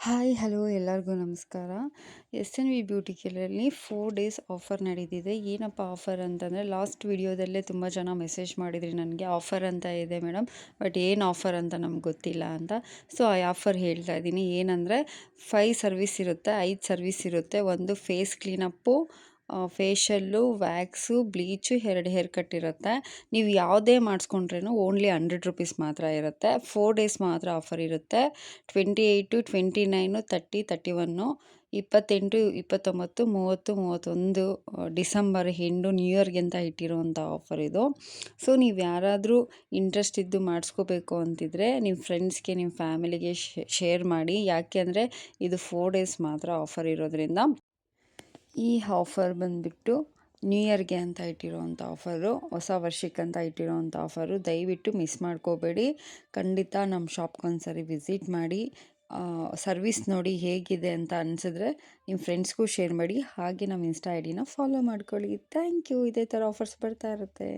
Hi hello ಎಲ್ಲರಿಗೂ ನಮಸ್ಕಾರ. ಎಸ್.ಎನ್.ವಿ beauty ಕೇರಲ್ಲಿ 4 days offer ನಡೀತಿದೆ. ಏನಪ್ಪ ಆಫರ್ ಅಂತಂದರೆ, ಲಾಸ್ಟ್ ವಿಡಿಯೋದಲ್ಲೇ ತುಂಬ ಜನ ಮೆಸೇಜ್ ಮಾಡಿದ್ರಿ ನನಗೆ ಆಫರ್ ಅಂತ ಇದೆ ಮೇಡಮ್, ಬಟ್ ಏನು ಆಫರ್ ಅಂತ ನಮ್ಗೆ ಗೊತ್ತಿಲ್ಲ ಅಂತ. ಸೊ ಆ ಆಫರ್ ಹೇಳ್ತಾ ಇದ್ದೀನಿ. ಏನಂದರೆ 5 ಸರ್ವಿಸ್ ಇರುತ್ತೆ, 5 ಸರ್ವಿಸ್ ಇರುತ್ತೆ. ಒಂದು face cleanup, facial, wax, bleach, 2 hair cut ಇರುತ್ತೆ. ನೀವು ಯಾವುದೇ ಮಾಡಿಸ್ಕೊಂಡ್ರೂ ಓನ್ಲಿ 100 ರುಪೀಸ್ ಮಾತ್ರ ಇರುತ್ತೆ. 4 ಡೇಸ್ ಮಾತ್ರ ಆಫರ್ ಇರುತ್ತೆ. 28, 29, 30, 31, 28, 29, 30, 31 ಡಿಸೆಂಬರ್ ಎಂಡು ನ್ಯೂ ಇಯರ್ಗೆ ಅಂತ ಇಟ್ಟಿರುವಂಥ ಆಫರ್ ಇದು. ಸೊ ನೀವು ಯಾರಾದರೂ ಇಂಟ್ರೆಸ್ಟ್ ಇದ್ದು ಮಾಡಿಸ್ಕೋಬೇಕು ಅಂತಿದ್ರೆ ನಿಮ್ಮ ಫ್ರೆಂಡ್ಸ್ಗೆ, ನಿಮ್ಮ ಫ್ಯಾಮಿಲಿಗೆ ಶೇರ್ ಮಾಡಿ. ಯಾಕೆ ಅಂದರೆ ಇದು 4 ಡೇಸ್ ಮಾತ್ರ ಆಫರ್ ಇರೋದ್ರಿಂದ. ಈ ಆಫರ್ ಬಂದುಬಿಟ್ಟು ನ್ಯೂ ಇಯರ್ಗೆ ಅಂತ ಇಟ್ಟಿರೋವಂಥ ಆಫರು, ಹೊಸ ವರ್ಷಕ್ಕಂತ ಇಟ್ಟಿರೋವಂಥ ಆಫರು. ದಯವಿಟ್ಟು ಮಿಸ್ ಮಾಡ್ಕೋಬೇಡಿ. ಖಂಡಿತ ನಮ್ಮ ಶಾಪ್ಗೆ ಒಂದ್ಸರಿ ವಿಸಿಟ್ ಮಾಡಿ, ಸರ್ವಿಸ್ ನೋಡಿ ಹೇಗಿದೆ ಅಂತ ಅನಿಸಿದ್ರೆ ನಿಮ್ಮ ಫ್ರೆಂಡ್ಸ್ಗೂ ಶೇರ್ ಮಾಡಿ. ಹಾಗೆ ನಮ್ಮ ಇನ್ಸ್ಟಾ ಐ ಡಿನ ಫಾಲೋ ಮಾಡ್ಕೊಳ್ಳಿ. Thank you. ಇದೇ ಥರ ಆಫರ್ಸ್ ಬರ್ತಾ ಇರುತ್ತೆ.